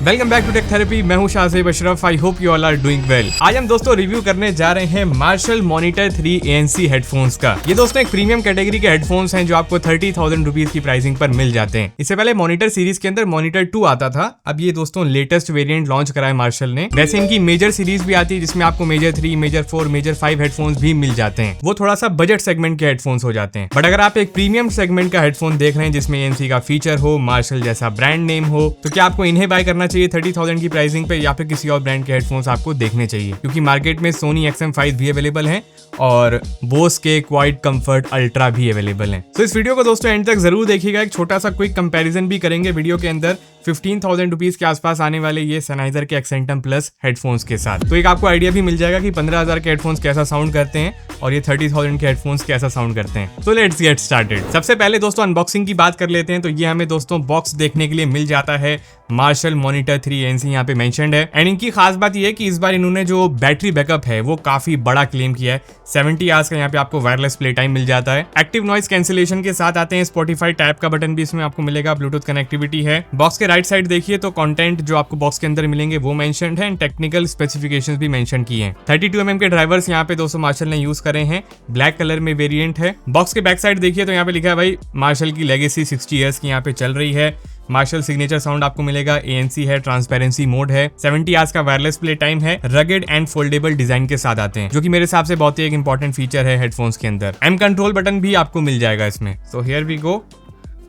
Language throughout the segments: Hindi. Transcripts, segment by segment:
Welcome back to tech therapy. मैं हूं Shahzeb Ashraf. I hope you all are doing well. आज हम दोस्तों रिव्यू करने जा रहे हैं मार्शल मॉनिटर 3 ANC हेडफोन्स का। ये दोस्तों एक प्रीमियम कैटेगरी के हेडफोन्स हैं जो आपको 30,000 रुपीज की प्राइसिंग पर मिल जाते हैं। इससे पहले मॉनिटर सीरीज के अंदर मॉनिटर 2 आता था। अब ये दोस्तों लेटेस्ट वेरिएंट लॉन्च करा है मार्शल ने। वैसे इनकी मेजर सीरीज भी आती है जिसमें आपको मेजर 3, मेजर 4, मेजर 5 हेडफोन्स भी मिल जाते हैं। वो थोड़ा सा बजट सेगमेंट के हेडफोन्स हो जाते हैं। बट अगर आप एक प्रीमियम सेगमेंट का हेडफोन देख रहे हैं जिसमें ANC का फीचर हो, मार्शल जैसा ब्रांड नेम हो, तो क्या आपको इन्हें बाय करना चाहिए 30,000 की प्राइसिंग पे, या फिर किसी और ब्रांड के हेडफोन्स आपको देखने चाहिए? क्योंकि मार्केट में सोनी XM5 भी अवेलेबल है और बोस के क्वाइट कंफर्ट अल्ट्रा भी अवेलेबल है। तो इस वीडियो को दोस्तों एंड तक जरूर देखिएगा। एक छोटा सा क्विक कंपैरिजन भी करेंगे वीडियो के अंदर 15,000 रुपीज के आसपास आने वाले ये Sennheiser के एक्सेंटम प्लस हेडफोन्स के साथ। तो एक आपको आइडिया भी मिल जाएगा कि 15,000 के हेडफोन्स कैसा साउंड करते हैं और ये 30,000 के हेडफोन्स कैसा साउंड करते हैं। तो लेट्स गेट स्टार्टेड। सबसे पहले दोस्तों अनबॉक्सिंग की बात कर लेते हैं। तो ये हमें दोस्तों बॉक्स देखने के लिए मिल जाता है। मार्शल मॉनिटर 3 ANC यहाँ पे मेंशन्ड है। एंड इनकी खास बात ये है कि इस बार इन्होंने जो बैटरी बैकअप है वो काफी बड़ा क्लेम किया है। 70 आवर्स का यहाँ पे आपको वायरलेस प्ले टाइम मिल जाता है। एक्टिव नॉइज कैंसिलेशन के साथ आते हैं। स्पॉटिफाई टैब का बटन भी इसमें आपको मिलेगा। ब्लूटूथ कनेक्टिविटी है। बॉक्स के राइट साइड देखिए तो कंटेंट जो आपको बॉक्स के अंदर मिलेंगे वो मेंशन्ड है। एंड टेक्निकल स्पेसिफिकेशंस भी मेंशन किए हैं। 32 mm के ड्राइवर्स यहाँ पे दोस्तों मार्शल ने यूज करे हैं। ब्लैक कलर में वेरिएंट है। बॉक्स के बैक साइड देखिए तो यहाँ पे लिखा है भाई मार्शल की लेगेसी 60 इयर्स की यहाँ पे चल रही है। मार्शल सिग्नेचर साउंड आपको मिलेगा। ANC है, ट्रांसपेरेंसी मोड है, 70 आवर्स का वायरलेस प्ले टाइम है। रगेड एंड फोल्डेबल डिजाइन के साथ आते हैं जो कि मेरे हिसाब से बहुत ही एक इंपॉर्टेंट फीचर है हेडफोन्स के अंदर। M कंट्रोल बटन भी आपको मिल जाएगा इसमें। So here we go.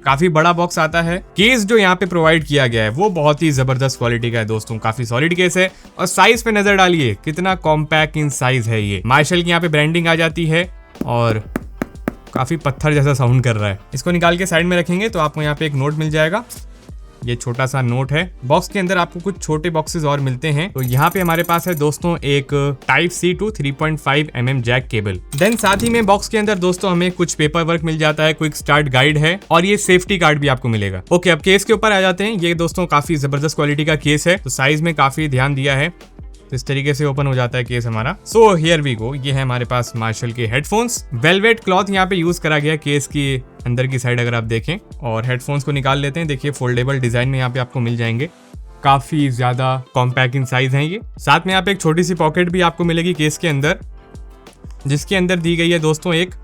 काफी बड़ा बॉक्स आता है। केस जो यहाँ पे प्रोवाइड किया गया है वो बहुत ही जबरदस्त क्वालिटी का है दोस्तों। काफी सॉलिड केस है। और साइज पे नजर डालिए कितना कॉम्पैक्ट इन साइज है ये। मार्शल की यहाँ पे ब्रांडिंग आ जाती है और काफी पत्थर जैसा साउंड कर रहा है। इसको निकाल के साइड में रखेंगे तो आपको यहाँ पे एक नोट मिल जाएगा। ये छोटा सा नोट है। बॉक्स के अंदर आपको कुछ छोटे बॉक्सेस और मिलते हैं। तो यहाँ पे हमारे पास है दोस्तों एक Type-C to 3.5 mm jack cable. Then साथ ही में बॉक्स के अंदर दोस्तों हमें कुछ पेपर वर्क मिल जाता है। क्विक स्टार्ट गाइड है और ये सेफ्टी कार्ड भी आपको मिलेगा। ओके, अब केस के ऊपर आ जाते हैं। ये दोस्तों काफी जबरदस्त क्वालिटी का केस है। तो साइज में काफी ध्यान दिया है। इस तरीके से ओपन हो जाता है केस हमारा। So here we go. ये है हमारे पास मार्शल के हेडफोन्स। वेलवेट क्लॉथ यहाँ पे यूज करा गया केस की अंदर की साइड अगर आप देखें। और हेडफोन्स को निकाल लेते हैं। देखिए फोल्डेबल डिजाइन में यहाँ पे आपको मिल जाएंगे। काफी ज्यादा कॉम्पैक्ट इन साइज है ये। साथ में यहाँ पे एक छोटी सी पॉकेट भी आपको मिलेगी केस के अंदर, जिसके अंदर दी गई है दोस्तों एक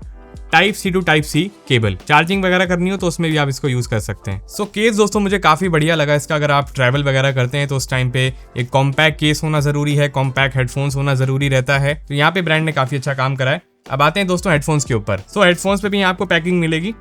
Type-C to Type-C cable. Charging वगैरह करनी हो तो उसमें भी आप इसको यूज कर सकते हैं। सो केस दोस्तों मुझे काफी बढ़िया लगा इसका। अगर आप ट्रैवल वगैरह करते हैं तो उस टाइम पे एक कॉम्पैक्ट केस होना जरूरी है, कॉम्पैक्ट हेडफोन्स होना जरूरी रहता है। तो यहाँ पे ब्रांड ने काफी अच्छा काम करा है। अब आते हैं दोस्तों हेडफोन्स के ऊपर। सो हेडफोन्स पे भी आपको पैकिंग मिलेगी।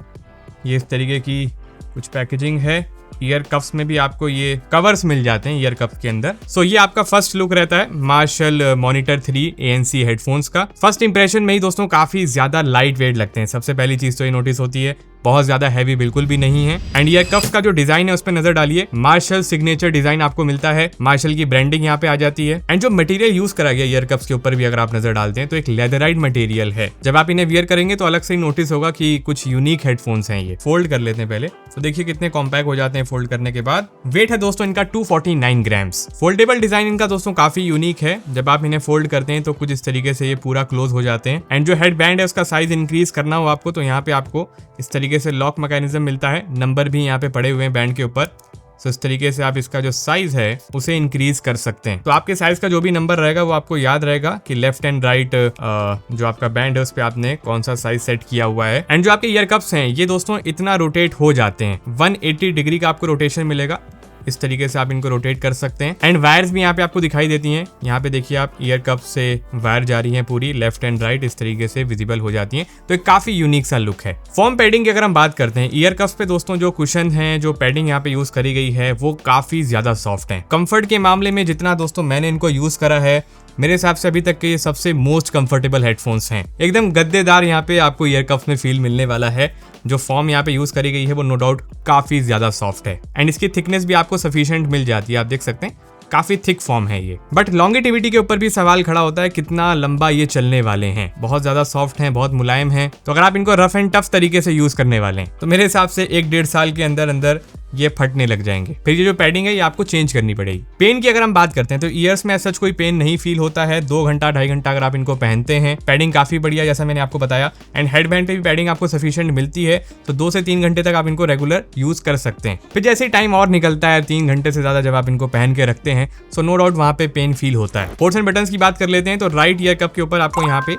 ये इस तरीके की कुछ पैकेजिंग है। ईयर कफ्स में भी आपको ये कवर्स मिल जाते हैं ईयर कप के अंदर। सो ये आपका फर्स्ट लुक रहता है मार्शल मॉनिटर 3 ANC हेडफोन्स का। फर्स्ट इंप्रेशन में ही दोस्तों काफी ज्यादा लाइट वेट लगते हैं। सबसे पहली चीज तो ये नोटिस होती है, बहुत ज्यादा हैवी बिल्कुल भी नहीं है। एंड ईयर कफ्स का जो डिजाइन है उस पर नजर डालिए। मार्शल सिग्नेचर डिजाइन आपको मिलता है। मार्शल की ब्रांडिंग यहाँ पे आ जाती है। एंड जो मटेरियल यूज करा गया ईयर कफ्स के ऊपर भी अगर आप नजर डालते हैं तो एक लेदराइट मटेरियल है। जब आप इन्हें वियर करेंगे तो अलग से ही नोटिस होगा कि कुछ यूनिक हेडफोन्स हैं ये। फोल्ड कर लेते हैं पहले तो देखिए कितने कॉम्पैक्ट हो जाते हैं फोल्ड करने के बाद। वेट है दोस्तों इनका 249 ग्राम्स। फोल्डेबल डिजाइन इनका दोस्तों काफी यूनिक है। जब आप इन्हें फोल्ड करते हैं तो कुछ इस तरीके से ये पूरा क्लोज हो जाते हैं। एंड जो हेड बैंड है उसका साइज इंक्रीज करना हो आपको तो यहाँ पे आपको इस तरीके से लॉक मैकेनिज्म मिलता है। नंबर भी यहाँ पे पड़े हुए हैं बैंड के ऊपर। तो इस तरीके से आप इसका जो साइज है उसे इंक्रीज कर सकते हैं। तो आपके साइज का जो भी नंबर रहेगा वो आपको याद रहेगा कि लेफ्ट एंड राइट जो आपका बैंड है उस पे आपने कौन सा साइज सेट किया हुआ है। एंड जो आपके ईयर कप्स हैं ये दोस्तों इतना रोटेट हो जाते हैं। 180 डिग्री का आपको रोटेशन मिलेगा। इस तरीके से आप इनको रोटेट कर सकते हैं। एंड वायर्स भी यहाँ पे आपको दिखाई देती हैं। यहाँ पे देखिए आप ईयर कप से वायर जा रही हैं पूरी लेफ्ट एंड राइट इस तरीके से विजिबल हो जाती हैं। तो एक काफी यूनिक सा लुक है। फॉर्म पैडिंग की अगर हम बात करते हैं, ईयर कप्स पे दोस्तों जो कुशन है, जो पैडिंग यहाँ पे यूज करी गई है वो काफी ज्यादा सॉफ्ट है। कंफर्ट के मामले में जितना दोस्तों मैंने इनको यूज करा है मेरे हिसाब से अभी तक के ये सबसे मोस्ट कंफर्टेबल हेडफोन्स हैं। एकदम गद्देदार यहाँ पे आपको ईयर कप्स में फील मिलने वाला है। जो फॉर्म यहाँ पे यूज करी गई है वो नो डाउट काफी ज्यादा सॉफ्ट है। एंड इसकी थिकनेस भी आपको सफिशिएंट मिल जाती है। आप देख सकते हैं काफी थिक फॉर्म है ये। बट लॉन्गेटिविटी के ऊपर भी सवाल खड़ा होता है कितना लंबा ये चलने वाले हैं। बहुत ज्यादा सॉफ्ट हैं, बहुत मुलायम हैं। तो अगर आप इनको रफ एंड टफ तरीके से यूज करने वाले हैं तो मेरे हिसाब से 1-1.5 साल के अंदर अंदर ये फटने लग जाएंगे। फिर ये जो पैडिंग है ये आपको चेंज करनी पड़ेगी। पेन की अगर हम बात करते हैं तो ईयर्स में सच कोई पेन नहीं फील होता है। 2 घंटा 2.5 घंटा अगर आप इनको पहनते हैं, पैडिंग काफी बढ़िया जैसा मैंने आपको बताया। एंड हेडबैंड पे भी पैडिंग आपको सफिशिएंट मिलती है, तो 2 से 3 घंटे तक आप इनको रेगुलर यूज कर सकते हैं। फिर जैसे टाइम और निकलता है 3 घंटे से ज्यादा जब आप इनको पहन के रखते हैं, सो नो डाउट वहां पे पेन फील होता है। पोर्ट्स एंड बटन्स की बात कर लेते हैं तो राइट ईयर कप के ऊपर आपको यहाँ पे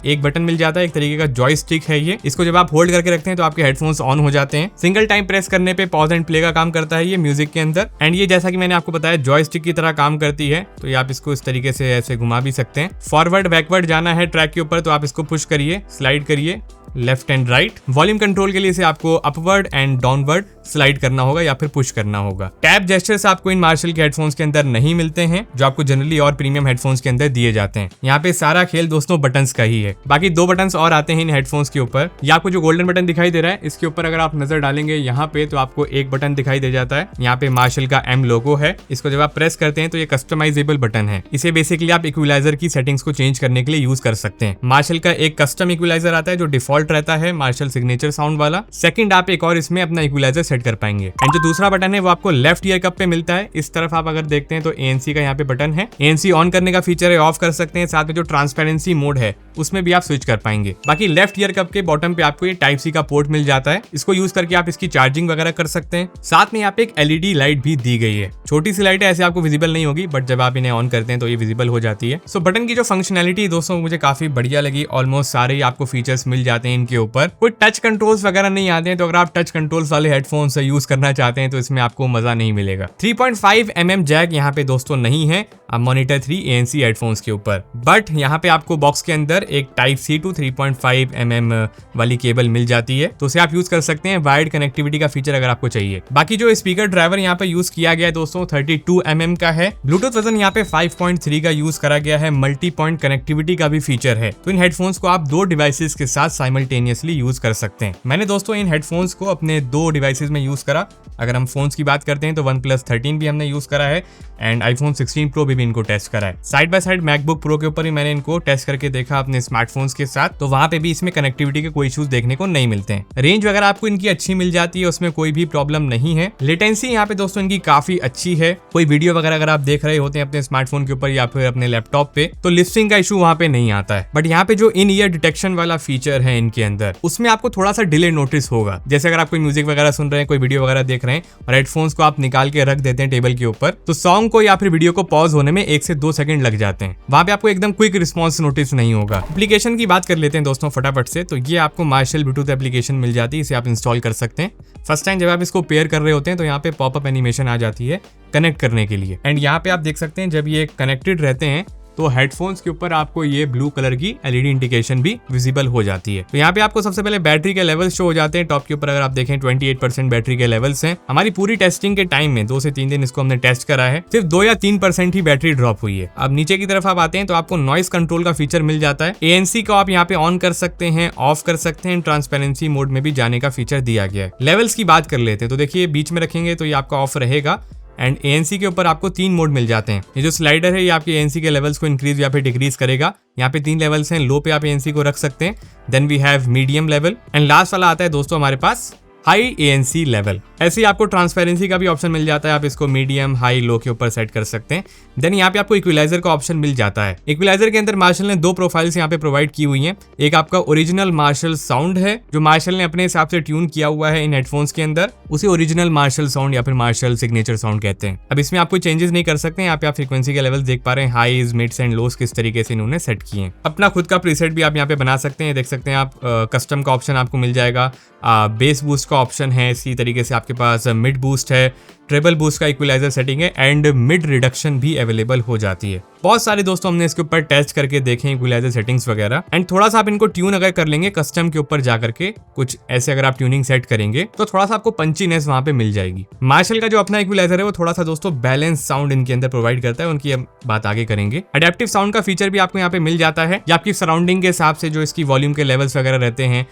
एक बटन मिल जाता है, एक तरीके का जॉयस्टिक है ये। इसको जब आप होल्ड करके रखते हैं तो आपके हेडफोन्स ऑन हो जाते हैं। सिंगल टाइम प्रेस करने पे पॉज एंड प्ले का काम करता है ये म्यूजिक के अंदर। एंड ये जैसा कि मैंने आपको बताया जॉयस्टिक की तरह काम करती है, तो ये आप इसको इस तरीके से ऐसे घुमा भी सकते हैं। फॉरवर्ड बैकवर्ड जाना है ट्रैक के ऊपर तो आप इसको पुश करिए, स्लाइड करिए left and right. Volume control के लिए इसे आपको अपवर्ड एंड डाउनवर्ड स्लाइड करना होगा या फिर पुश करना होगा। टैप जेस्चर्स आपको इन मार्शल के हेडफोन्स के अंदर नहीं मिलते हैं, जो आपको जनरली और प्रीमियम हेडफोन्स के अंदर दिए जाते हैं। यहाँ पे सारा खेल दोस्तों बटन्स का ही है। बाकी 2 बटन्स और आते हैं इन हेडफोन्स के ऊपर। ये आपको जो गोल्डन बटन दिखाई दे रहा है, इसके ऊपर अगर आप नजर डालेंगे यहाँ पे तो आपको एक बटन दिखाई दे जाता है। यहाँ पे मार्शल का M लोगो है। इसको जब आप प्रेस करते हैं तो ये कस्टमाइजेबल बटन है। इसे बेसिकली आप इक्विलाइजर की सेटिंग्स को चेंज करने के लिए यूज कर सकते हैं। मार्शल का एक कस्टम इक्विलाइजर आता है जो डिफॉल्ट रहता है मार्शल सिग्नेचर साउंड वाला। सेकंड आप एक और इसमें अपना इक्विलाइजर सेट कर पाएंगे। एंड जो दूसरा बटन है वो आपको लेफ्ट ईयर कप पे मिलता है। इस तरफ आप अगर देखते हैं तो ANC का यहाँ पे बटन है। ANC ऑन करने का फीचर है, ऑफ कर सकते हैं। साथ में जो ट्रांसपेरेंसी मोड है उसमें भी आप स्विच कर पाएंगे। बाकी लेफ्ट ईयर कप के बॉटम पे आपको ये टाइप C का पोर्ट मिल जाता है। इसको यूज करके आप इसकी चार्जिंग वगैरह कर सकते हैं। साथ में यहाँ पे एक LED लाइट भी दी गई है। छोटी सी लाइट है, ऐसे आपको विजिबल नहीं होगी, बट जब आप इन्हें ऑन करते हैं तो ये विजिबल हो जाती है। सो बटन की जो फंक्शनैलिटी दोस्तों मुझे काफी बढ़िया लगी। ऑलमोस्ट सारे ही आपको फीचर्स मिल जाते हैं इनके ऊपर। कोई टच कंट्रोल्स वगैरह नहीं आते हैं, तो अगर आप टच कंट्रोल्स वाले हेडफोन्स यूज करना चाहते हैं तो इसमें आपको मजा नहीं मिलेगा। 3.5 mm जैक यहाँ पे दोस्तों नहीं है मॉनिटर 3 ANC हेडफोन्स के ऊपर, बट यहाँ पे आपको बॉक्स के अंदर एक टाइप C to 3.5 mm वाली केबल मिल जाती है, तो उसे आप यूज कर सकते हैं। वायर्ड कनेक्टिविटी का फीचर अगर आपको चाहिए। बाकी जो स्पीकर ड्राइवर यहाँ पे यूज किया गया है दोस्तों 32 mm का है। ब्लूटूथ वर्जन यहाँ पे 5.3 का यूज करा गया है। मल्टी पॉइंट कनेक्टिविटी का भी फीचर है, तो इन हेडफोन्स को आप 2 डिवाइसेस के साथ साइमल्टेनियसली यूज कर सकते हैं। मैंने दोस्तों इन हेडफोन्स को अपने 2 डिवाइसेस में यूज करा। अगर हम फोन्स की बात करते हैं तो OnePlus 13 भी हमने यूज करा है एंड iPhone 16 Pro भी इनको टेस्ट करा है। Side by side MacBook Pro के ऊपर भी मैंने इनको टेस्ट करके देखा अपने स्मार्टफोन्स के साथ, तो वहां पे भी इसमें कनेक्टिविटी के कोई इश्यूज देखने को नहीं मिलते हैं। रेंज वगैरह आपको इनकी अच्छी मिल जाती है, उसमें कोई भी प्रॉब्लम नहीं है। लेटेंसी यहाँ पे दोस्तों इनकी काफी अच्छी है। कोई वीडियो वगैरह अगर आप देख रहे होते हैं अपने स्मार्टफोन के ऊपर या फिर अपने लैपटॉप पे, तो लिपसिंक का इशू वहां पे नहीं आता है। बट यहाँ पे जो इन ईयर डिटेक्शन वाला फीचर है इनके अंदर, उसमें आपको थोड़ा सा डिले नोटिस होगा। जैसे अगर आप कोई म्यूजिक वगैरह सुन रहे हैं, कोई वीडियो वगैरह देख रहे हैं और हेडफोन्स को आप निकाल के रख देते हैं टेबल के ऊपर, तो सॉन्ग को या फिर वीडियो को पॉज होने में 1 से 2 सेकंड लग जाते हैं। वहां पे आपको एकदम क्विक रिस्पांस नोटिस नहीं होगा। एप्लीकेशन की बात कर लेते हैं दोस्तों फटाफट से, तो ये आपको मार्शल ब्लूटूथ एप्लीकेशन मिल जाती है। इसे आप इंस्टॉल कर सकते हैं। फर्स्ट टाइम जब आप इसको पेयर कर रहे होते हैं तो यहाँ पे पॉपअप एनिमेशन आ जाती है कनेक्ट करने के लिए। एंड यहाँ पे आप देख सकते हैं जब ये कनेक्टेड रहते हैं तो हेडफोन्स के ऊपर आपको ये ब्लू कलर की LED इंडिकेशन भी विजिबल हो जाती है। तो यहाँ पे आपको सबसे पहले बैटरी के लेवल्स शो हो जाते हैं। टॉप के ऊपर अगर आप देखें 28% बैटरी के लेवल्स हैं। हमारी पूरी टेस्टिंग के टाइम में 2 से 3 दिन इसको हमने टेस्ट करा है, सिर्फ 2 या 3% ही बैटरी ड्रॉप हुई है। अब नीचे की तरफ आप आते हैं तो आपको नॉइस कंट्रोल का फीचर मिल जाता है। ANC को आप यहाँ पे ऑन कर सकते हैं, ऑफ कर सकते हैं। ट्रांसपेरेंसी मोड में भी जाने का फीचर दिया गया है। लेवल्स की बात कर लेते हैं तो देखिए बीच में रखेंगे तो ये आपका ऑफ रहेगा। एंड ANC के ऊपर आपको 3 मोड मिल जाते हैं। ये जो स्लाइडर है ये आपके ANC के लेवल्स को इंक्रीज या फिर डिक्रीज करेगा। यहाँ पे 3 लेवल्स हैं। लो पे आप ANC को रख सकते हैं, then we have medium level and last वाला आता है दोस्तों हमारे पास हाई ANC लेवल। ऐसे ही आपको ट्रांसपेरेंसी का भी ऑप्शन मिल जाता है। आप इसको मीडियम, हाई, लो के ऊपर सेट कर सकते हैं। देन यहाँ पे आपको इक्विलाइजर का ऑप्शन मिल जाता है। इक्विलाइजर के अंदर मार्शल ने 2 प्रोफाइल्स यहाँ पे प्रोवाइड की हुई हैं। एक आपका ओरिजिनल मार्शल साउंड है जो मार्शल ने अपने हिसाब से ट्यून किया हुआ है इन हेडफोन्स के अंदर, उसे ओरिजिनल मार्शल साउंड या फिर मार्शल सिग्नेचर साउंड कहते हैं। अब इसमें आप कोई चेंजेस नहीं कर सकते हैं। यहाँ पे आप फ्रीक्वेंसी के लेवल देख पा रहे हैं, हाईज, मिड्स एंड लोस किस तरीके से इन्होंने सेट किए हैं। अपना खुद का प्रीसेट भी आप यहाँ पे बना सकते हैं। देख सकते हैं आप कस्टम का ऑप्शन आपको मिल जाएगा। बेस बूस्ट का ऑप्शन है। इसी तरीके से आपके पास मिड बूस्ट है, ट्रिपल बूस्ट का इक्विलाइजर सेटिंग है एंड मिड रिडक्शन भी अवेलेबल हो जाती है। बहुत सारे दोस्तों हमने इसके ऊपर टेस्ट करके देखे इक्विलाइजर सेटिंग्स वगैरह। एंड थोड़ा सा आप इनको ट्यून अगर कर लेंगे कस्टम के ऊपर जाकर के, कुछ ऐसे अगर आप ट्यूनिंग सेट करेंगे तो थोड़ा सा आपको पंचीनेस वहां पे मिल जाएगी। मार्शल का जो अपना इक्विलाइजर है वो थोड़ा सा दोस्तों बैलेंस साउंड इनके अंदर प्रोवाइड करता है, उनकी हम बात आगे करेंगे। अडेप्टिव साउंड का फीचर भी आपको यहाँ पे मिल जाता है। या आपकी सराउंडिंग के हिसाब से जो इसकी वॉल्यूम के लेवल्स वगैरह रहते हैं,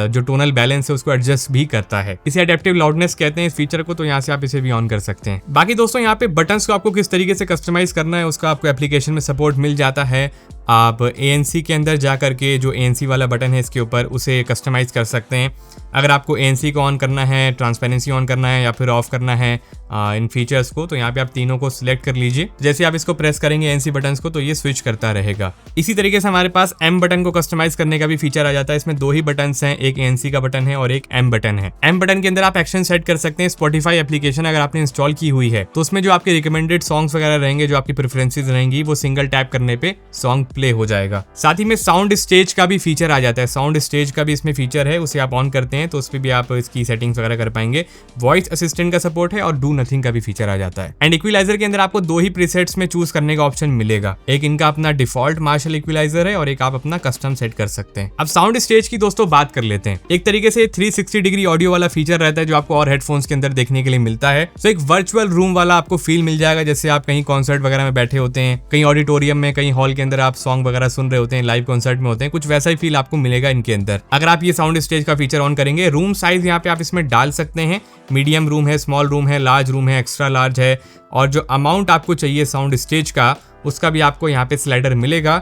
जो टोनल बैलेंस है उसको एडजस्ट भी करता है। इसे अडेप्टिव लाउडनेस कहते हैं इस फीचर को, तो यहाँ से आप इसे भी ऑन कर सकते हैं। बाकी दोस्तों यहाँ पे बटन्स को आपको किस तरीके से कस्टमाइज करना है उसका आपको एप्लीकेशन में सपोर्ट मिल जाता है। आप ANC के अंदर जा करके जो ANC वाला बटन है इसके ऊपर उसे कस्टमाइज कर सकते हैं। अगर आपको ANC को ऑन करना है, ट्रांसपेरेंसी ऑन करना है या फिर ऑफ करना है इन फीचर्स को, तो यहाँ पे आप तीनों को सिलेक्ट कर लीजिए। जैसे आप इसको प्रेस करेंगे ANC बटन्स को तो ये स्विच करता रहेगा। इसी तरीके से हमारे पास M बटन को कस्टमाइज करने का भी फीचर आ जाता है। इसमें 2 ही बटन्स हैं, एक ANC का बटन है और एक M बटन है। M बटन के अंदर आप एक्शन सेट कर सकते हैं। Spotify एप्लीकेशन अगर आपने इंस्टॉल की हुई है तो उसमें जो आपके रिकमेंडेड सॉन्ग्स वगैरह रहेंगे, जो आपकी प्रेफरेंसेस रहेंगी, वो सिंगल टैप करने पे सॉन्ग प्ले हो जाएगा। साथ ही में साउंड स्टेज का भी फीचर आ जाता है। साउंड स्टेज का भी इसमें फीचर है, उसे आप ऑन करते हैं तो उस पर भी आप इसकी सेटिंग्स वगैरह कर पाएंगे। वॉइस असिस्टेंट का सपोर्ट है और डू नथिंग का भी फीचर आ जाता है। एंड इक्विलाइजर के अंदर आपको 2 ही प्रीसेट्स में चूज करने का ऑप्शन मिलेगा। एक इनका अपना डिफॉल्ट मार्शल इक्विलाइजर है और एक आप अपना कस्टम सेट कर सकते हैं। अब साउंड स्टेज की दोस्तों बात कर लेते हैं। एक तरीके से 360 डिग्री ऑडियो वाला फीचर रहता है जो आपको और हेडफोन्स के अंदर देखने के लिए मिलता है। तो एक वर्चुअल रूम वाला आपको फील मिल जाएगा, जैसे आप कहीं कॉन्सर्ट वगैरह में बैठे होते हैं, कहीं ऑडिटोरियम में, कहीं हॉल के अंदर आप सॉन्ग वगैरह सुन रहे होते हैं, लाइव कॉन्सर्ट में होते हैं, कुछ वैसा ही फील आपको मिलेगा इनके अंदर। अगर आप ये साउंड स्टेज का फीचर ऑन करेंगे, रूम साइज यहाँ पे आप इसमें डाल सकते हैं। मीडियम रूम है, स्मॉल रूम है, लार्ज रूम है, एक्स्ट्रा लार्ज है, और जो अमाउंट आपको चाहिए साउंड स्टेज का उसका भी आपको यहाँ पे स्लाइडर मिलेगा।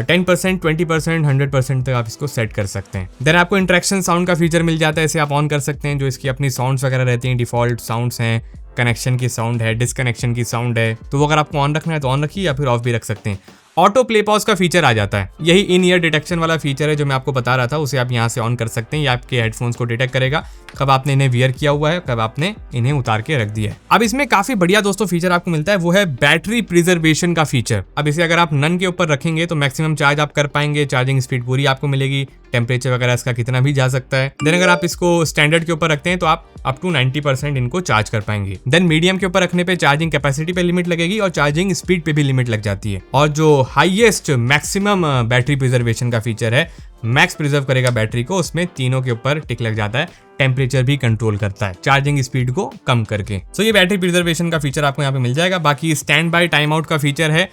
10%, 20%, 100% तक आप इसको सेट कर सकते हैं। देन आपको इंटरेक्शन साउंड का फीचर मिल जाता है, इसे आप ऑन कर सकते हैं। जो इसकी अपनी साउंड्स वगैरह रहती हैं, डिफॉल्ट साउंड्स हैं, कनेक्शन की साउंड है, डिसकनेक्शन की साउंड है, तो वो अगर आपको ऑन रखना है तो ऑन रखिए या फिर ऑफ भी रख सकते हैं। ऑटो प्ले पॉज का फीचर आ जाता है। यही इन ईयर डिटेक्शन वाला फीचर है जो मैं आपको बता रहा था, उसे आप यहाँ से ऑन कर सकते हैं। ये आपके हेडफोन्स को डिटेक्ट करेगा कब आपने इन्हें वियर किया हुआ है, कब आपने इन्हें उतार के रख दिया है। अब इसमें काफी बढ़िया दोस्तों फीचर आपको मिलता है, वो है बैटरी प्रिजर्वेशन का फीचर। अब इसे अगर आप नन के ऊपर रखेंगे तो मैक्सिमम चार्ज आप कर पाएंगे, चार्जिंग स्पीड पूरी आपको मिलेगी, टेम्परेचर वगैरह इसका कितना भी जा सकता है। देन अगर आप इसको स्टैंडर्ड के ऊपर रखते हैं तो आप अप टू 90% इनको चार्ज कर पाएंगे। देन मीडियम के ऊपर रखने पे चार्जिंग कैपेसिटी पे लिमिट लगेगी और चार्जिंग स्पीड पे भी लिमिट लग जाती है। और जो हाईएस्ट मैक्सिमम बैटरी प्रिजर्वेशन का फीचर है, मैक्स प्रिजर्व करेगा बैटरी को, उसमें तीनों के ऊपर टिक लग जाता है, टेम्परेचर भी कंट्रोल करता है चार्जिंग स्पीड को कम करके। सो ये बैटरी प्रिजर्वेशन का फीचर आपको यहाँ पे मिल जाएगा। बाकी स्टैंड बाय टाइम आउट का फीचर है,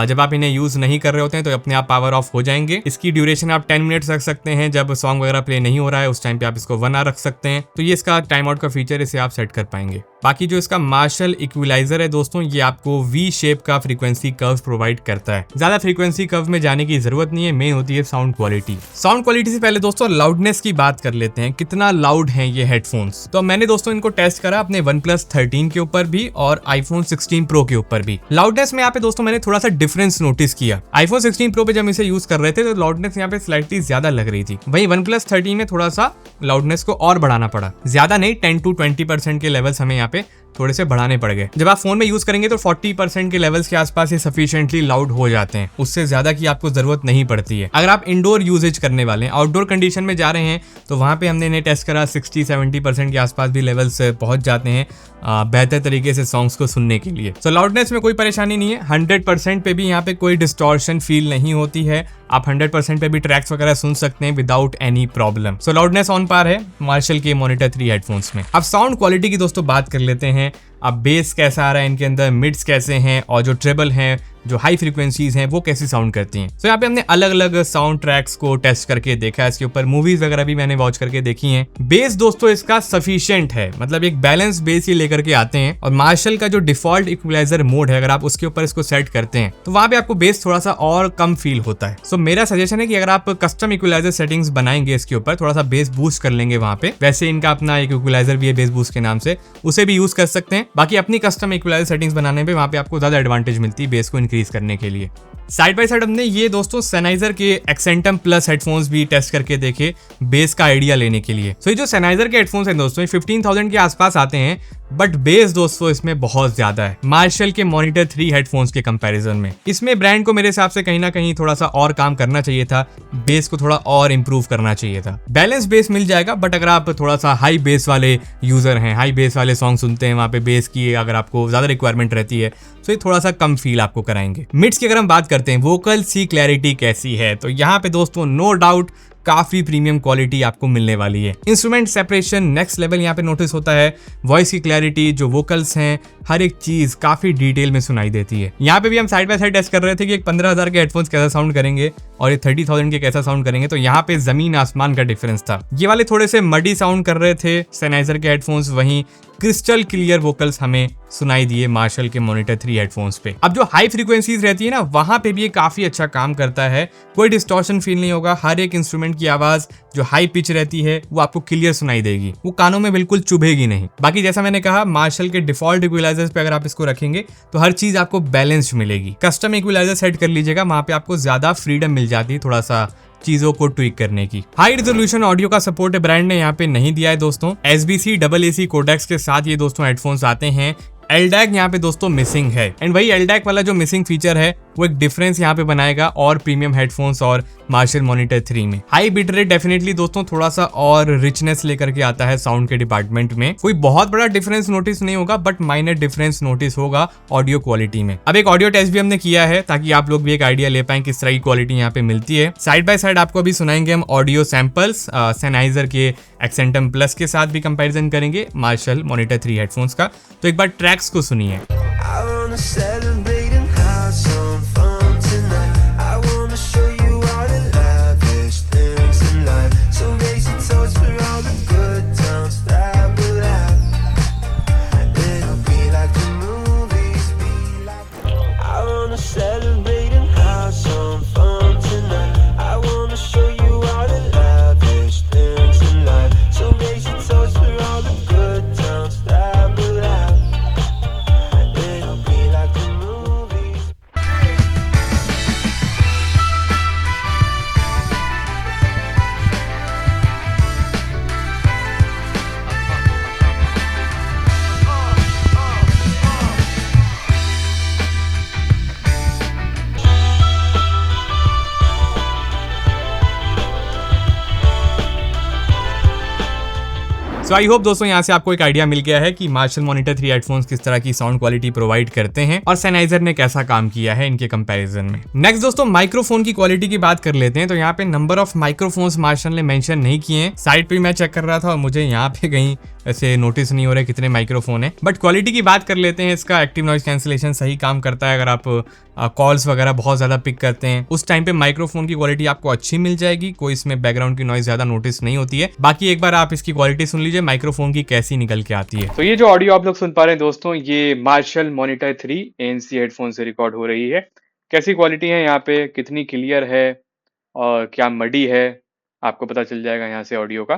जब आप इन्हें यूज नहीं कर रहे होते हैं तो अपने आप पावर ऑफ हो जाएंगे। इसकी ड्यूरेशन आप 10 मिनट्स रख सकते हैं, जब सॉन्ग वगैरह प्ले नहीं हो रहा है उस टाइम पे आप इसको 1 आवर रख सकते हैं। तो ये इसका टाइम आउट का फीचर, इसे आप सेट कर पाएंगे। बाकी जो इसका मार्शल इक्विलाइजर है दोस्तों, ये आपको वी शेप का फ्रीक्वेंसी कर्व प्रोवाइड करता है। ज्यादा फ्रीक्वेंसी कर्व में जाने की जरूरत नहीं है, मेन होती है साउंड क्वालिटी। साउंड क्वालिटी से पहले दोस्तों लाउडनेस की बात कर लेते हैं, कितना लाउड है ये हेडफोन्स। तो मैंने दोस्तों इनको टेस्ट करा अपने OnePlus 13 के ऊपर भी और iPhone 16 Pro के ऊपर भी। लाउडनेस में यहाँ पे दोस्तों मैंने थोड़ा सा डिफरेंस नोटिस किया। iPhone 16 Pro पे जब इसे यूज कर रहे थे तो लाउडनेस यहाँ पे स्लाइटली ज्यादा लग रही थी, वहीं OnePlus 13 में थोड़ा सा लाउडनेस को और बढ़ाना पड़ा, ज्यादा नहीं, 10 to 20% के लेवल्स हमें यहाँ पे थोड़े से बढ़ाने पड़ गए। जब आप फोन में यूज करेंगे तो 40% के लेवल्स के आसपास ये सफिशिएंटली लाउड हो जाते हैं, उससे ज्यादा की आपको जरूरत नहीं पड़ती है। अगर आप इंडोर यूजेज करने वाले हैं, आउटडोर कंडीशन में जा रहे हैं, तो वहां पे हमने इन्हें टेस्ट करा, 60-70% के आसपास भी लेवल्स पहुंच जाते हैं बेहतर तरीके से सॉन्ग्स को सुनने के लिए। सो लाउडनेस में कोई परेशानी नहीं है, 100% पे भी यहाँ पे कोई डिस्टॉर्शन फील नहीं होती है। आप 100% पे भी ट्रैक्स वगैरह सुन सकते हैं without any problem. So loudness on par है मार्शल के मॉनिटर 3 हेडफोन्स में। अब साउंड क्वालिटी की दोस्तों बात कर लेते हैं। अब बेस कैसा आ रहा है इनके अंदर, मिड्स कैसे हैं, और जो ट्रेबल हैं, जो हाई फ्रीक्वेंसीज हैं, वो कैसी साउंड करती हैं। तो यहाँ पे हमने अलग अलग साउंड ट्रैक्स को टेस्ट करके देखा है, इसके ऊपर मूवीज वगैरह भी मैंने वॉच करके देखी हैं। बेस दोस्तों इसका सफिशिएंट है, मतलब एक बैलेंस बेस ये लेकर के आते हैं। और मार्शल का जो डिफॉल्ट इक्विलाइजर मोड है, अगर आप उसके ऊपर इसको सेट करते हैं तो वहां पे आपको बेस थोड़ा सा और कम फील होता है। सो मेरा सजेशन है कि अगर आप कस्टम इक्विलाइजर सेटिंग्स बनाएंगे इसके ऊपर, थोड़ा सा बेस बूस्ट कर लेंगे वहां पे। वैसे इनका अपना एक इक्विलाइजर भी है बेस बूस्ट के नाम से, उसे भी यूज कर सकते हैं। बाकी अपनी कस्टम इक्विलाइजर सेटिंग्स बनाने पे वहां पे आपको ज्यादा एडवांटेज मिलती है बेस को इंक्रीज करने के लिए। साइड बाय साइड हमने ये दोस्तों Sennheiser के एक्सेंटम प्लस हेडफोन्स भी टेस्ट करके देखे बेस का आइडिया लेने के लिए। सो ये जो Sennheiser के हेडफोन्स हैं दोस्तों, 15,000 के आसपास आते हैं, बट बेस दोस्तों इसमें बहुत ज्यादा है मार्शल के मॉनिटर 3 हेडफोन्स के कंपैरिजन में। इसमें ब्रांड को मेरे हिसाब से कहीं ना कहीं थोड़ा सा और काम करना चाहिए था, बेस को थोड़ा और इंप्रूव करना चाहिए था। बैलेंस बेस मिल जाएगा, बट अगर आप थोड़ा सा हाई बेस वाले यूजर हैं, हाई बेस वाले सॉन्ग सुनते हैं, वहाँ पे बेस की अगर आपको ज्यादा रिक्वायरमेंट रहती है तो ये थोड़ा सा कम फील आपको कराएंगे। मिड्स की अगर हम बात करते हैं, वोकल सी क्लैरिटी कैसी है, तो यहाँ पे दोस्तों नो डाउट काफी प्रीमियम क्वालिटी आपको मिलने वाली है। इंस्ट्रूमेंट सेपरेशन नेक्स्ट लेवल यहाँ पे नोटिस होता है। वॉइस की क्लैरिटी, जो वोकल्स हैं, हर एक चीज काफी डिटेल में सुनाई देती है। यहाँ पे भी हम साइड बाय साइड टेस्ट कर रहे थे कि एक 15,000 के हेडफोन्स कैसा साउंड करेंगे और ये 30,000 के कैसा साउंड करेंगे, तो यहाँ पे जमीन आसमान का डिफरेंस था। ये वाले थोड़े से मडी साउंड कर रहे थे Sennheiser के हेडफोन्स, वहीं क्रिस्टल क्लियर वोकल्स हमें सुनाई दिए मार्शल के मॉनिटर 3 हेडफोन्स पे। अब जो हाई फ्रीक्वेंसीज रहती है ना, वहां पे भी ये काफी अच्छा काम करता है। कोई डिस्टॉर्शन फील नहीं होगा। हर एक इंस्ट्रूमेंट की आवाज जो हाई पिच रहती है वो आपको क्लियर सुनाई देगी, वो कानों में बिल्कुल चुभेगी नहीं। बाकी जैसा मैंने कहा, मार्शल के डिफॉल्ट इक्विलाइजर्स पे अगर आप इसको रखेंगे तो हर चीज आपको बैलेंस्ड मिलेगी। कस्टम इक्विलाइजर सेट कर लीजिएगा, वहां पे आपको ज्यादा फ्रीडम मिल जाती है थोड़ा सा चीजों को ट्विक करने की। हाई रिजोल्यूशन ऑडियो का सपोर्ट ब्रांड ने यहाँ पे नहीं दिया है दोस्तों। SBC AAC कोडेक्स के साथ ये दोस्तों हेडफोन्स आते हैं। LDAC यहाँ पे दोस्तों मिसिंग है, एंड वही LDAC वाला जो मिसिंग फीचर है वो एक डिफरेंस यहाँ पे बनाएगा और प्रीमियम हेडफोन्स और मार्शल मॉनिटर 3 में। हाई बिट रेट डेफिनेटली दोस्तों थोड़ा सा और रिचनेस लेकर के आता है साउंड के डिपार्टमेंट में। कोई बहुत बड़ा डिफरेंस नोटिस नहीं होगा, बट माइनर डिफरेंस नोटिस होगा ऑडियो क्वालिटी में। अब एक ऑडियो टेस्ट भी हमने किया है ताकि आप लोग भी एक आइडिया ले पाएं किस तरह की क्वालिटी यहाँ पे मिलती है। साइड बाय साइड आपको अभी सुनाएंगे हम ऑडियो सैंपल्स Sennheiser के एक्सेंटम प्लस के साथ भी कंपैरिजन करेंगे मार्शल मॉनिटर 3 हेडफोन्स का। तो एक बार ट्रैक्स को सुनिए। सो आई होप दोस्तों यहाँ से आपको एक आइडिया मिल गया है कि मार्शल मॉनिटर 3 हेडफोन्स किस तरह की साउंड क्वालिटी प्रोवाइड करते हैं और Sennheiser ने कैसा काम किया है इनके कंपैरिजन में। नेक्स्ट दोस्तों माइक्रोफोन की क्वालिटी की बात कर लेते हैं। तो यहाँ पे नंबर ऑफ माइक्रोफोन्स मार्शल ने मेंशन नहीं किए हैं। साइड पे मैं चेक कर रहा था और मुझे यहाँ पे कहीं ऐसे नोटिस नहीं हो रहा है कितने माइक्रोफोन है। बट क्वालिटी की बात कर लेते हैं। इसका एक्टिव नॉइज कैंसिलेशन सही काम करता है। अगर आप कॉल्स वगैरह बहुत ज्यादा पिक करते हैं उस टाइम पे माइक्रोफोन की क्वालिटी आपको अच्छी मिल जाएगी। कोई इसमें बैकग्राउंड की नॉइज ज्यादा नोटिस नहीं होती है। बाकी एक बार आप इसकी क्वालिटी सुन लीजिए माइक्रोफोन की कैसी निकल के आती है। तो ये जो ऑडियो आप लोग सुन पा रहे हैं दोस्तों, ये मार्शल मॉनिटर 3 ANC हेडफोन से रिकॉर्ड हो रही है। कैसी क्वालिटी है यहाँ पे, कितनी क्लियर है और क्या मडी है, आपको पता चल जाएगा यहाँ से ऑडियो का।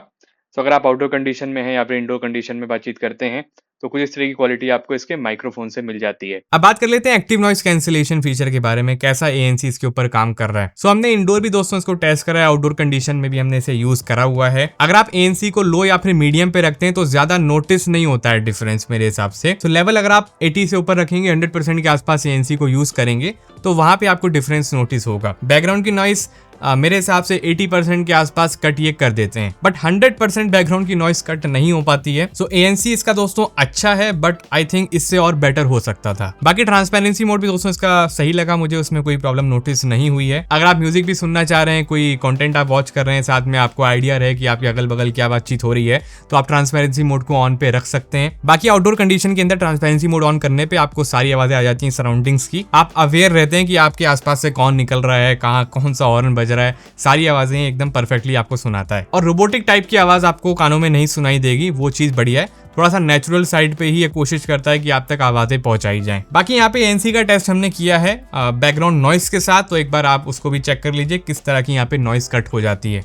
तो अगर आप आउटडोर कंडीशन में हैं या फिर इंडोर कंडीशन में बातचीत करते हैं तो कुछ इस तरह की क्वालिटी आपको इसके माइक्रोफोन से मिल जाती है। अब बात कर लेते हैं एक्टिव नॉइज कैंसिलेशन फीचर के बारे में, कैसा ANC इसके ऊपर काम कर रहा है। सो हमने इंडोर भी दोस्तों इसको टेस्ट करा है, आउटडोर कंडीशन में भी हमने इसे यूज करा हुआ है। अगर आप ANC को लो या फिर मीडियम पे रखते हैं तो ज्यादा नोटिस नहीं होता है डिफरेंस मेरे हिसाब से। तो लेवल अगर आप 80 से ऊपर रखेंगे, 100% के आसपास ANC को यूज करेंगे तो वहां पे आपको डिफरेंस नोटिस होगा। बैकग्राउंड की नॉइस मेरे हिसाब से 80% के आसपास कट ये कर देते हैं, बट 100% बैकग्राउंड की नॉइस कट नहीं हो पाती है। सो ANC इसका दोस्तों अच्छा है, बट आई थिंक इससे और बेटर हो सकता था। बाकी ट्रांसपेरेंसी मोड भी दोस्तों इसका सही लगा मुझे, उसमें कोई प्रॉब्लम नोटिस नहीं हुई है। अगर आप म्यूजिक भी सुनना चाह रहे हैं, कोई कंटेंट आप वॉच कर रहे हैं, साथ में आपको आइडिया रहे कि आपके अगल बगल क्या बातचीत हो रही है, तो आप ट्रांसपेरेंसी मोड को ऑन पे रख सकते हैं। बाकी आउटडोर कंडीशन के अंदर ट्रांसपेरेंसी मोड ऑन करने पे आपको सारी आवाजें आ जाती हैं सराउंडिंग्स की। आप अवेयर रहते हैं कि आपके आसपास से कौन निकल रहा है, कहाँ कौन सा हॉर्न बज रहा है, सारी आवाजें एकदम परफेक्टली आपको सुनाता है। और रोबोटिक टाइप की आवाज आपको कानों में नहीं सुनाई देगी, वो चीज बढ़िया है। थोड़ा सा नेचुरल साइड पे ही ये कोशिश करता है कि आप तक आवाजें पहुंचाई जाएं। बाकी यहाँ पे ANC का टेस्ट हमने किया है बैकग्राउंड नॉइस के साथ, तो एक बार आप उसको भी चेक कर लीजिए किस तरह की यहाँ पे नॉइस कट हो जाती है।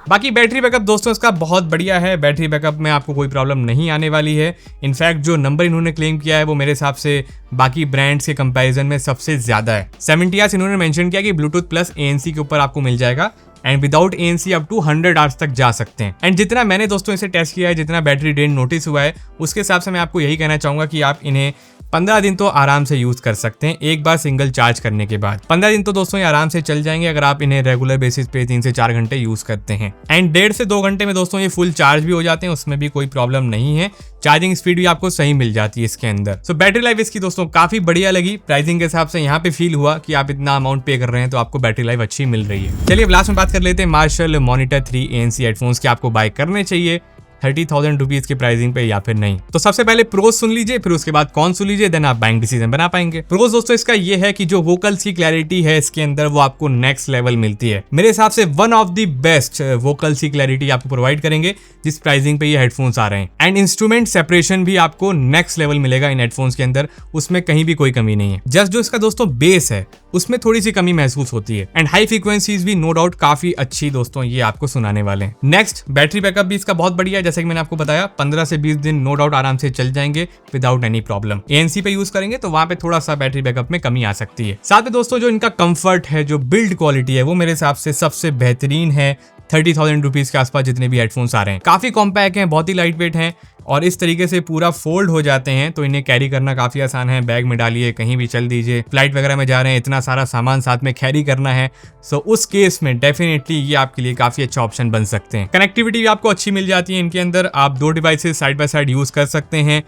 बाकी बैटरी बैकअप दोस्तों इसका बहुत बढ़िया है। बैटरी बैकअप में आपको कोई प्रॉब्लम नहीं आने वाली है। इनफैक्ट जो नंबर इन्होंने क्लेम किया है वो मेरे हिसाब से बाकी ब्रांड्स के कंपैरिजन में सबसे ज्यादा है। 70 आवर्स इन्होंने मेंशन किया कि ब्लूटूथ प्लस ANC के ऊपर आपको मिल जाएगा and without ANC up to 100 hours तक जा सकते हैं। एंड जितना मैंने दोस्तों इसे टेस्ट किया है, जितना बैटरी ड्रेन नोटिस हुआ है, उसके हिसाब से मैं आपको यही कहना चाहूंगा कि आप इन्हें 15 दिन तो आराम से यूज कर सकते हैं एक बार सिंगल चार्ज करने के बाद। 15 दिन तो दोस्तों ये आराम से चल जाएंगे अगर आप इन्हें रेगुलर बेसिस पे 3 से 4 घंटे यूज करते हैं। एंड 1.5 से 2 घंटे में दोस्तों ये फुल चार्ज भी हो जाते हैं, उसमें भी कोई प्रॉब्लम नहीं है। चार्जिंग स्पीड भी आपको सही मिल जाती है इसके अंदर। सो बैटरी लाइफ इसकी दोस्तों काफी बढ़िया लगी। प्राइसिंग के हिसाब से यहाँ पे फील हुआ कि आप इतना अमाउंट पे कर रहे हैं तो आपको बैटरी लाइफ अच्छी मिल रही है। चलिए अब लास्ट में बात कर लेते हैं मार्शल मॉनिटर 3 ANC हेडफोन्स के आपको बाय करने चाहिए 30,000 रुपीज की प्राइसिंग पे या फिर नहीं। तो सबसे पहले प्रोज सुन लीजिए, फिर उसके बाद कौन सुन लीजिए, देन आप बाइंग डिसीजन बना पाएंगे। प्रोज दोस्तों इसका ये है कि जो वोकल्स की क्लैरिटी है इसके अंदर वो आपको नेक्स्ट लेवल मिलती है। मेरे हिसाब से one of the best vocals की क्लैरिटी आपको प्रोवाइड करेंगे जिस प्राइसिंग पे ये हेडफोन्स आ रहे हैं। एंड इंस्ट्रूमेंट सेपरेशन भी आपको नेक्स्ट लेवल मिलेगा इन हेडफोन्स के अंदर, उसमें कहीं भी कोई कमी नहीं है। जस्ट जो इसका दोस्तों बेस है उसमें थोड़ी सी कमी महसूस होती है। एंड हाई फ्रीक्वेंसीज भी नो डाउट काफी अच्छी दोस्तों ये आपको सुनाने वाले हैं। नेक्स्ट बैटरी बैकअप भी इसका बहुत बढ़िया है, जैसे कि मैंने आपको बताया 15 से 20 दिन नो डाउट आराम से चल जाएंगे विदाउट एनी प्रॉब्लम। ANC पे यूज करेंगे तो वहां पे थोड़ा सा बैटरी बैकअप में कमी आ सकती है। साथ में दोस्तों जो इनका कंफर्ट है, जो बिल्ड क्वालिटी है वो मेरे हिसाब से सबसे बेहतरीन है 30,000 रुपीज के आसपास जितने भी हेडफोन्स आ रहे हैं। काफी कॉम्पैक्ट हैं, बहुत ही लाइट वेट हैं और इस तरीके से पूरा फोल्ड हो जाते हैं तो इन्हें कैरी करना काफी आसान है। बैग में डालिए, कहीं भी चल दीजिए, फ्लाइट वगैरह में जा रहे हैं, इतना सारा सामान साथ में कैरी करना है, सो उस केस में डेफिनेटली ये आपके लिए काफी अच्छा ऑप्शन बन सकते हैं। कनेक्टिविटी भी आपको अच्छी मिल जाती है इनके अंदर। आप 2 devices side by side use कर सकते हैं।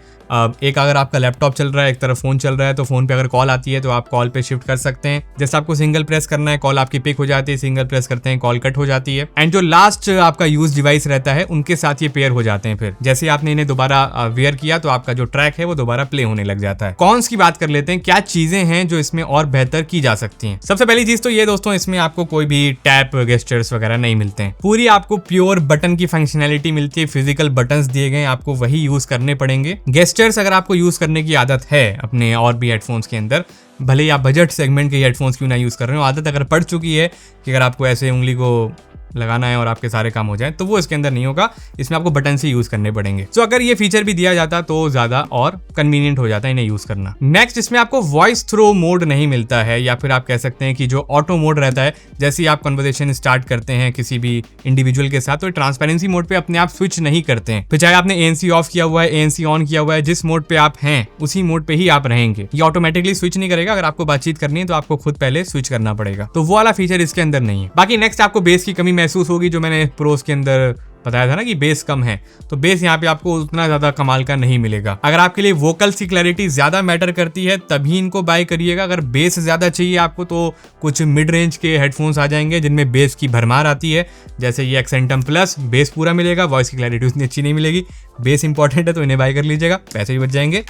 एक अगर आपका लैपटॉप चल रहा है, एक तरफ फोन चल रहा है, तो फोन पे अगर कॉल आती है तो आप कॉल पे शिफ्ट कर सकते हैं। जैसे आपको सिंगल प्रेस करना है, कॉल आपकी पिक हो जाती है, सिंगल प्रेस करते हैं, कॉल कट हो जाती है। एंड जो लास्ट आपका यूज डिवाइस रहता है उनके साथ ये पेयर हो जाते हैं। फिर जैसे आपने इन्हें दोबारा वेयर किया तो आपका जो ट्रैक है वो दोबारा प्ले होने लग जाता है। कॉन्स की बात कर लेते हैं, क्या चीजें हैं जो इसमें और बेहतर की जा सकती हैं। सबसे पहली चीज तो ये दोस्तों, इसमें आपको कोई भी टैप गेस्चर्स वगैरह नहीं मिलते हैं। पूरी आपको प्योर बटन की फंक्शनैलिटी मिलती है, फिजिकल बटन्स दिए गए, आपको वही यूज करने पड़ेंगे। गेस्चर्स अगर आपको यूज करने की आदत है अपने और भी हेडफोन्स के अंदर, भले ही आप बजट सेगमेंट के हेडफोन्स क्यों ना यूज कर रहे हो, आदत अगर पड़ चुकी है कि अगर आपको ऐसे उंगली को लगाना है और आपके सारे काम हो जाए तो वो इसके अंदर नहीं होगा, इसमें आपको बटन से यूज करने पड़ेंगे। तो अगर ये फीचर भी दिया जाता तो ज्यादा और कन्वीनियंट हो जाता है इन्हें यूज करना। नेक्स्ट इसमें आपको वॉइस थ्रो मोड नहीं मिलता है, या फिर आप कह सकते हैं कि जो ऑटो मोड रहता है, जैसे ही आप कन्वर्सेशन स्टार्ट करते हैं किसी भी इंडिविजुअल के साथ तो ट्रांसपेरेंसी मोड पे अपने आप स्विच नहीं करते हैं। फिर चाहे आपने ANC ऑफ किया हुआ है, ANC ऑन किया हुआ है, जिस मोड पे आप हैं उसी मोड पे ही आप रहेंगे। ये ऑटोमेटिकली स्विच नहीं करेगा, अगर आपको बातचीत करनी है तो आपको खुद पहले स्विच करना पड़ेगा, तो वो वाला फीचर इसके अंदर नहीं है। बाकी नेक्स्ट आपको बेस की कमी महसूस होगी, जो मैंने प्रोज के अंदर बताया था ना कि बेस कम है, तो बेस यहाँ पे आपको उतना ज्यादा कमाल का नहीं मिलेगा। अगर आपके लिए वोकल्स की क्लैरिटी ज्यादा मैटर करती है तभी इनको बाय करिएगा। अगर बेस ज्यादा चाहिए आपको तो कुछ मिड रेंज के हेडफोन्स आ जाएंगे जिनमें बेस की भरमार आती है, जैसे ये एक्सेंटम प्लस। बेस पूरा मिलेगा, वॉइस की क्लैरिटी उतनी अच्छी नहीं मिलेगी। बेस इंपॉर्टेंट है तो इन्हें बाय कर लीजिएगा, पैसे भी बच जाएंगे,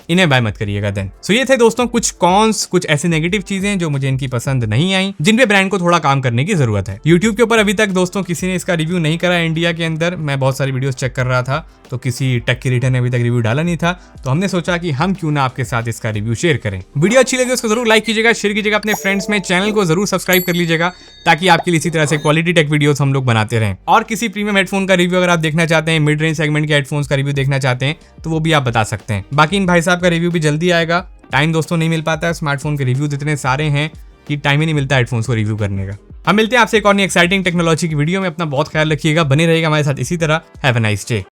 इन्हें बाय मत करिएगा देन। सो ये थे दोस्तों कुछ कॉन्स, कुछ ऐसी नेगेटिव चीजें जो मुझे इनकी पसंद नहीं आई, जिन पे ब्रांड को थोड़ा काम करने की जरूरत है। YouTube के ऊपर अभी तक दोस्तों किसी ने इसका रिव्यू नहीं करा इंडिया के अंदर। मैं बहुत सारी वीडियोस चेक कर रहा था तो किसी टेक क्रिएटर ने अभी तक रिव्यू डाला नहीं था, तो हमने सोचा कि हम क्यों ना आपके साथ इसका रिव्यू शेयर करें। वीडियो अच्छी लगी उसको जरूर लाइक कीजिएगा, शेयर कीजिएगा अपने फ्रेंड्स में, चैनल को जरूर सब्सक्राइब कर लीजिएगा ताकि आपके लिए इसी तरह से क्वालिटी टेक वीडियोस हम लोग बनाते रहें। और किसी प्रीमियम हेडफोन का रिव्यू अगर आप देखना चाहते हैं, मिड रेंज सेगमेंट के हेडफोन्स का रिव्यू देखना चाहते हैं तो वो भी आप बता सकते हैं। बाकी इन भाई साहब का रिव्यू भी जल्दी आएगा। टाइम दोस्तों नहीं मिल पाता है, स्मार्टफोन के रिव्यूज इतने सारे हैं कि टाइम ही नहीं मिलता हेडफोन्स को रिव्यू करने का। हम मिलते हैं आपसे एक और एक्साइटिंग टेक्नोलॉजी की वीडियो में। अपना बहुत ख्याल रखिएगा, बने रहिएगा हमारे साथ इसी तरह। Have a nice day.